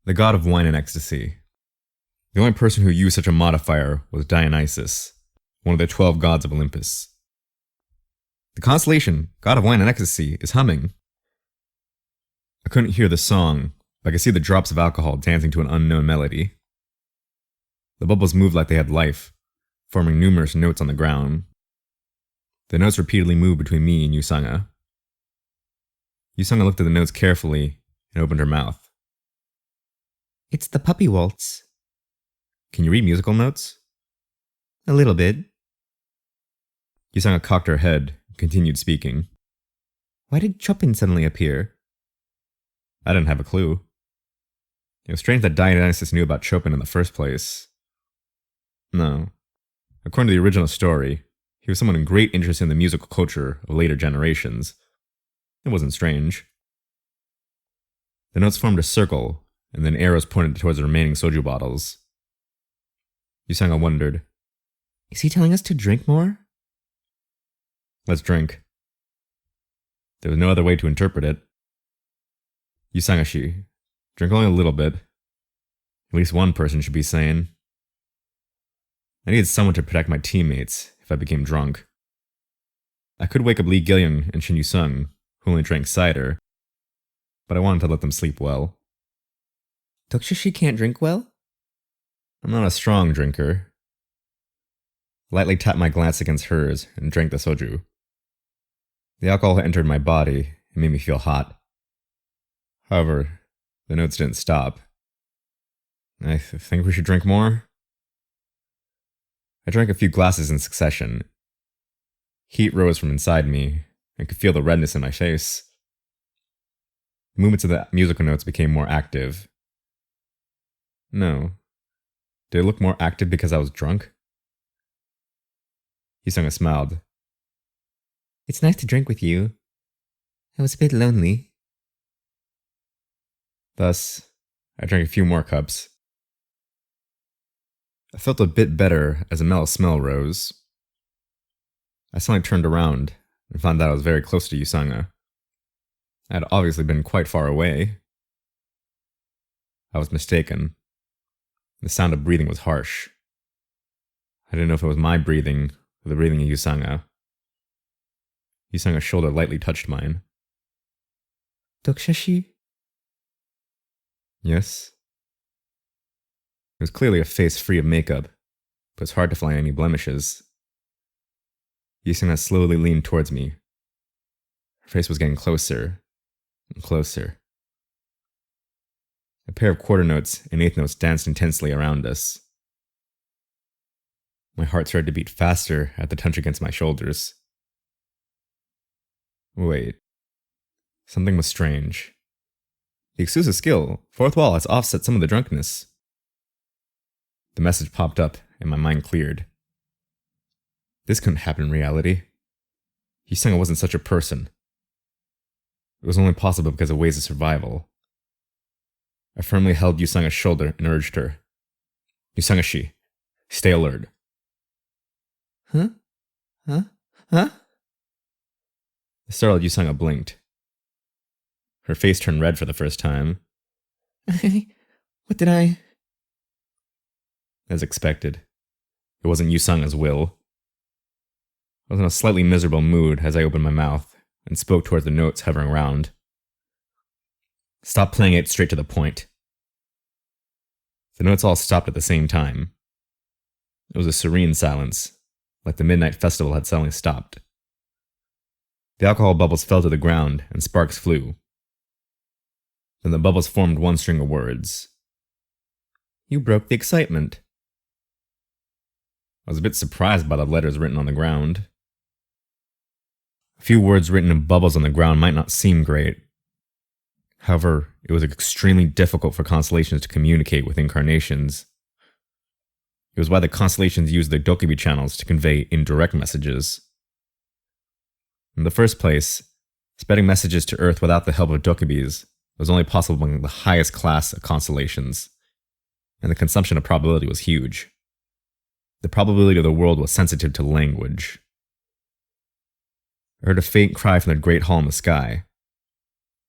the god of wine and ecstasy. The only person who used such a modifier was Dionysus, one of the 12 gods of Olympus. The constellation, god of wine and ecstasy, is humming. I couldn't hear the song, but I could see the drops of alcohol dancing to an unknown melody. The bubbles moved like they had life, forming numerous notes on the ground. The notes repeatedly moved between me and Yusanga. Yusanga looked at the notes carefully and opened her mouth. It's the puppy waltz. Can you read musical notes? A little bit. Yusanga cocked her head and continued speaking. Why did Chopin suddenly appear? I didn't have a clue. It was strange that Dionysus knew about Chopin in the first place. No. According to the original story, he was someone in great interest in the musical culture of later generations. It wasn't strange. The notes formed a circle, and then arrows pointed towards the remaining soju bottles. Yusanga wondered. Is he telling us to drink more? Let's drink. There was no other way to interpret it. Yusangashi, drink only a little bit. At least one person should be sane. I needed someone to protect my teammates if I became drunk. I could wake up Lee Gillian and Shin Yu-sung, who only drank cider, but I wanted to let them sleep well. Tokushishi can't drink well? I'm not a strong drinker. I lightly tapped my glass against hers and drank the soju. The alcohol had entered my body and made me feel hot. However, the notes didn't stop. I think we should drink more. I drank a few glasses in succession. Heat rose from inside me. I could feel the redness in my face. The movements of the musical notes became more active. No. Did it look more active because I was drunk? Yusanga smiled. It's nice to drink with you. I was a bit lonely. Thus, I drank a few more cups. I felt a bit better as a mellow smell rose. I suddenly turned around and found that I was very close to Yusanga. I had obviously been quite far away. I was mistaken. The sound of breathing was harsh. I didn't know if it was my breathing or the breathing of Yusanga. Yusanga's shoulder lightly touched mine. Tokushishi? Yes? It was clearly a face free of makeup, but it's hard to find any blemishes. Yusanga slowly leaned towards me. Her face was getting closer and closer. A pair of quarter notes and eighth notes danced intensely around us. My heart started to beat faster at the touch against my shoulders. Wait. Something was strange. The exclusive skill, Fourth Wall, has offset some of the drunkenness. The message popped up and my mind cleared. This couldn't happen in reality. Yusanga wasn't such a person. It was only possible because of ways of survival. I firmly held Yusanga's shoulder and urged her. Yusangashi, stay alert. Huh? Huh? Huh? The startled Yusanga blinked. Her face turned red for the first time. What did I... As expected, it wasn't Yusanga's will. I was in a slightly miserable mood as I opened my mouth and spoke towards the notes hovering around. Stop playing it straight to the point. The notes all stopped at the same time. It was a serene silence, like the midnight festival had suddenly stopped. The alcohol bubbles fell to the ground and sparks flew. Then the bubbles formed one string of words. You broke the excitement. I was a bit surprised by the letters written on the ground. A few words written in bubbles on the ground might not seem great. However, it was extremely difficult for constellations to communicate with incarnations. It was why the constellations used the Dokkaebi channels to convey indirect messages. In the first place, spreading messages to Earth without the help of Dokkaebis was only possible among the highest class of constellations, and the consumption of probability was huge. The probability of the world was sensitive to language. I heard a faint cry from the great hall in the sky.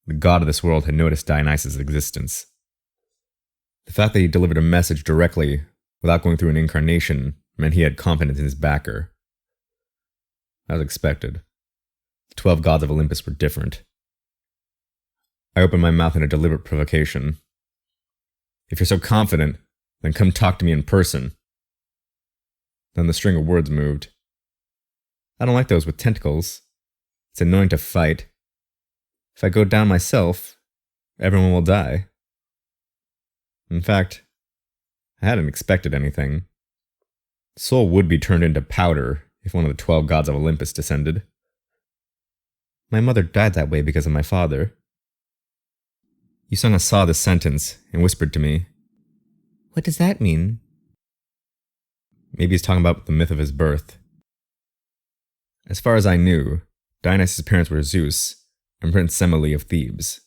The god of this world had noticed Dionysus' existence. The fact that he delivered a message directly without going through an incarnation meant he had confidence in his backer. As expected, the 12 gods of Olympus were different. I opened my mouth in a deliberate provocation. If you're so confident, then come talk to me in person. Then the string of words moved. I don't like those with tentacles. It's annoying to fight. If I go down myself, everyone will die. In fact, I hadn't expected anything. Soul would be turned into powder if one of the 12 gods of Olympus descended. My mother died that way because of my father. Yusanga saw this sentence and whispered to me, What does that mean? Maybe he's talking about the myth of his birth. As far as I knew, Dionysus' parents were Zeus and Prince Semele of Thebes.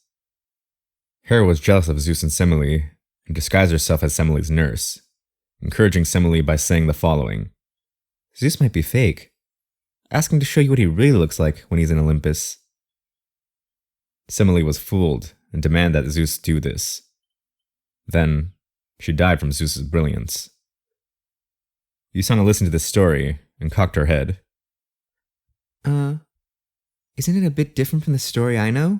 Hera was jealous of Zeus and Semele and disguised herself as Semele's nurse, encouraging Semele by saying the following. Zeus might be fake. Ask him to show you what he really looks like when he's in Olympus. Semele was fooled and demanded that Zeus do this. Then, she died from Zeus's brilliance. Yusanga listened to this story and cocked her head. Isn't it a bit different from the story I know?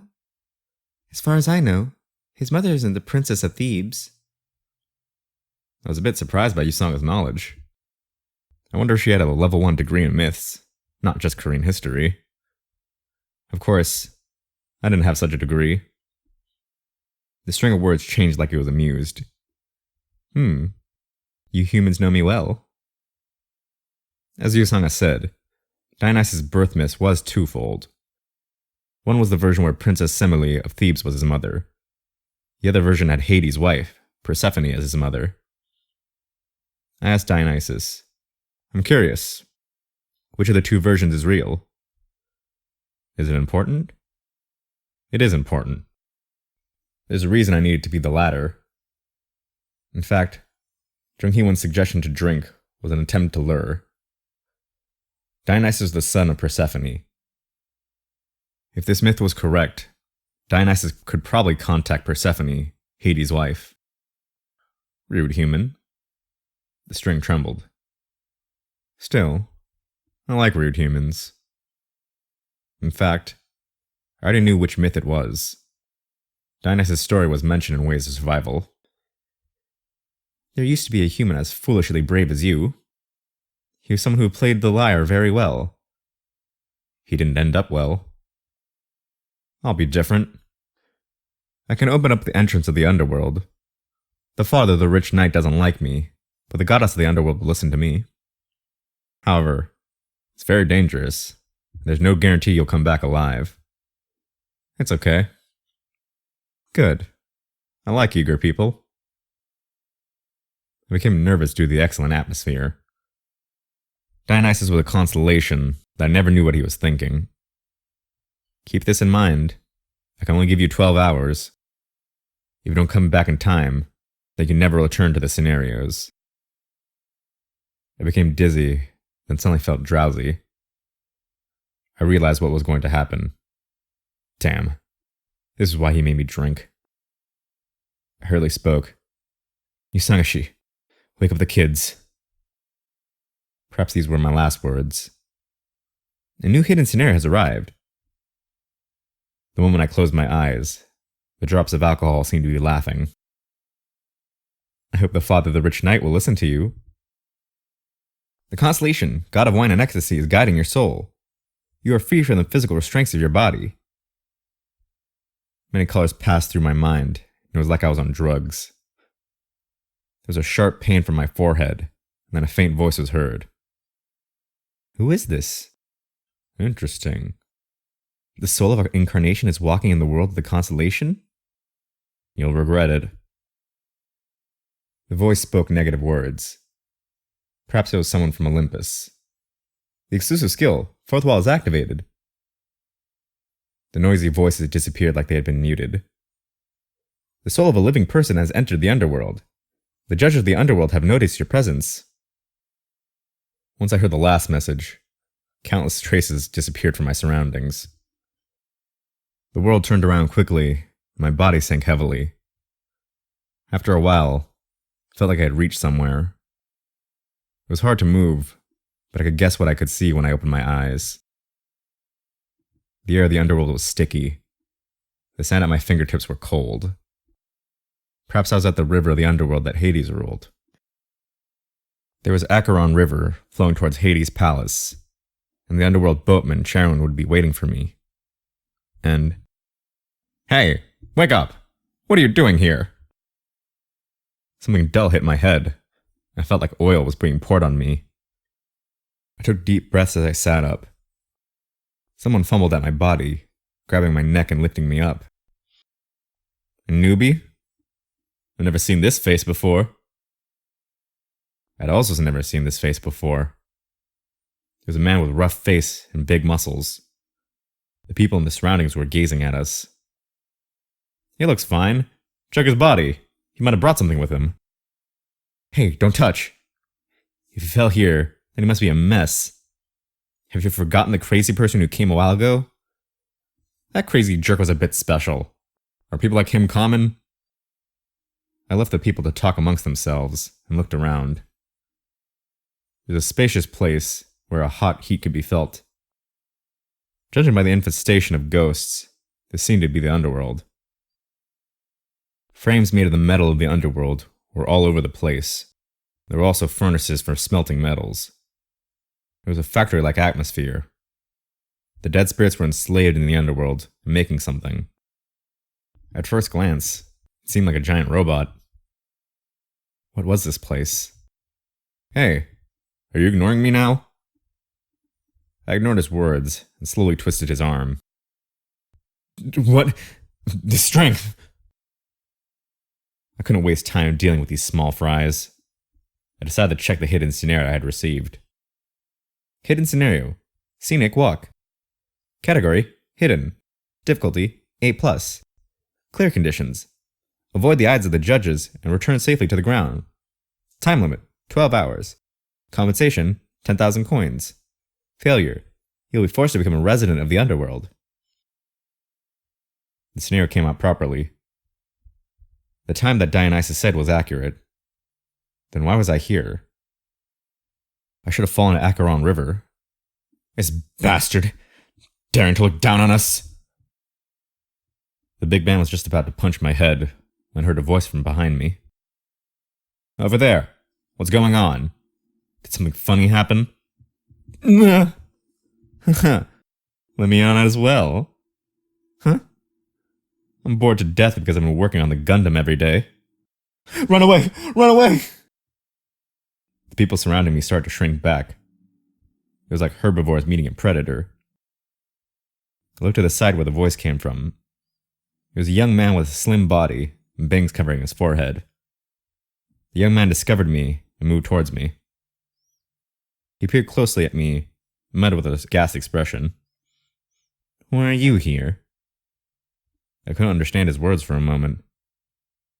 As far as I know, his mother isn't the princess of Thebes. I was a bit surprised by Yusanga's knowledge. I wonder if she had a level 1 degree in myths, not just Korean history. Of course, I didn't have such a degree. The string of words changed like it was amused. You humans know me well. As Yusanga said, Dionysus' birth myth was twofold. One was the version where Princess Semele of Thebes was his mother. The other version had Hades' wife, Persephone, as his mother. I asked Dionysus, I'm curious, which of the two versions is real? Is it important? It is important. There's a reason I needed to be the latter. In fact, Jung Hee-won's suggestion to drink was an attempt to lure. Dionysus was the son of Persephone. If this myth was correct, Dionysus could probably contact Persephone, Hades' wife. Rude human. The string trembled. Still, I like rude humans. In fact, I already knew which myth it was. Dionysus' story was mentioned in Ways of Survival. There used to be a human as foolishly brave as you. He was someone who played the lyre very well. He didn't end up well. I'll be different. I can open up the entrance of the underworld. The father of the rich knight doesn't like me, but the goddess of the underworld will listen to me. However, it's very dangerous. There's no guarantee you'll come back alive. It's okay. Good. I like eager people. I became nervous due to the excellent atmosphere. Dionysus was a constellation that I never knew what he was thinking. Keep this in mind. I can only give you 12 hours. If you don't come back in time, then you never return to the scenarios. I became dizzy, then suddenly felt drowsy. I realized what was going to happen. Damn. This is why he made me drink. I hurriedly spoke. Yusangashi, wake up the kids. Perhaps these were my last words. A new hidden scenario has arrived. The moment I closed my eyes, the drops of alcohol seemed to be laughing. I hope the father of the rich knight will listen to you. The constellation, god of wine and ecstasy, is guiding your soul. You are free from the physical restraints of your body. Many colors passed through my mind, and it was like I was on drugs. There was a sharp pain from my forehead, and then a faint voice was heard. Who is this? Interesting. The soul of our incarnation is walking in the world of the constellation? You'll regret it. The voice spoke negative words. Perhaps it was someone from Olympus. The exclusive skill, Fourth Wall, is activated. The noisy voices disappeared like they had been muted. The soul of a living person has entered the underworld. The judges of the underworld have noticed your presence. Once I heard the last message, countless traces disappeared from my surroundings. The world turned around quickly, and my body sank heavily. After a while, Felt like I had reached somewhere. It was hard to move, but I could guess what I could see when I opened my eyes. The air of the underworld was sticky. The sand at my fingertips were cold. Perhaps I was at the river of the underworld that Hades ruled. There was Acheron River flowing towards Hades' palace, and the underworld boatman Charon would be waiting for me. And, "Hey, wake up! What are you doing here?" Something dull hit my head. I felt like oil was being poured on me. I took deep breaths as I sat up. Someone fumbled at my body, grabbing my neck and lifting me up. A newbie? I've never seen this face before. I'd also never seen this face before. It was a man with a rough face and big muscles. The people in the surroundings were gazing at us. "He looks fine. Check his body. He might have brought something with him." "Hey, don't touch. If he fell here, then he must be a mess. Have you forgotten the crazy person who came a while ago? That crazy jerk was a bit special. Are people like him common?" I left the people to talk amongst themselves and looked around. It was a spacious place where a hot heat could be felt. Judging by the infestation of ghosts, this seemed to be the underworld. Frames made of the metal of the underworld were all over the place. There were also furnaces for smelting metals. It was a factory-like atmosphere. The dead spirits were enslaved in the underworld and making something. At first glance, it seemed like a giant robot. What was this place? "Hey, are you ignoring me now?" I ignored his words and slowly twisted his arm. "What? The strength!" I couldn't waste time dealing with these small fries. I decided to check the hidden scenario I had received. Hidden scenario. Scenic walk. Category: hidden. Difficulty: 8+. Clear conditions. Avoid the eyes of the judges and return safely to the ground. Time limit: 12 hours. Compensation: 10,000 coins. Failure: you'll be forced to become a resident of the underworld. The scenario came out properly. The time that Dionysus said was accurate. Then why was I here? I should have fallen at Acheron River. This bastard, daring to look down on us. The big man was just about to punch my head when I heard a voice from behind me. "Over there, what's going on? Did something funny happen?" "Let me on as well." "Huh? I'm bored to death because I've been working on the Gundam every day." "Run away! Run away!" The people surrounding me started to shrink back. It was like herbivores meeting a predator. I looked to the side where the voice came from. It was a young man with a slim body and bangs covering his forehead. The young man discovered me and moved towards me. He peered closely at me, met with a ghast expression. "Why are you here?" I couldn't understand his words for a moment.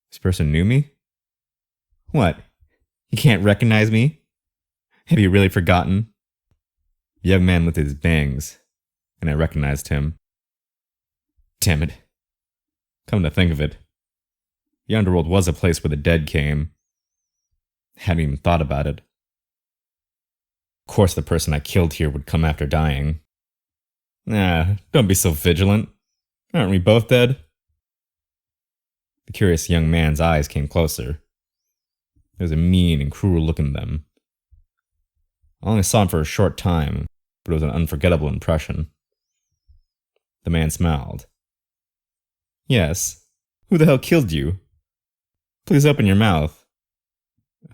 This person knew me? "What? You can't recognize me? Have you really forgotten?" The young man lifted his bangs, and I recognized him. Damn it. Come to think of it, the underworld was a place where the dead came. I hadn't even thought about it. Of course the person I killed here would come after dying. Don't be so vigilant. Aren't we both dead? The curious young man's eyes came closer. There was a mean and cruel look in them. I only saw him for a short time, but it was an unforgettable impression. The man smiled. "Yes. Who the hell killed you? Please open your mouth."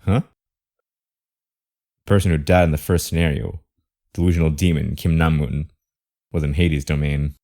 "Huh?" The person who died in the first scenario, delusional demon Kim Namun, was in Hades' domain.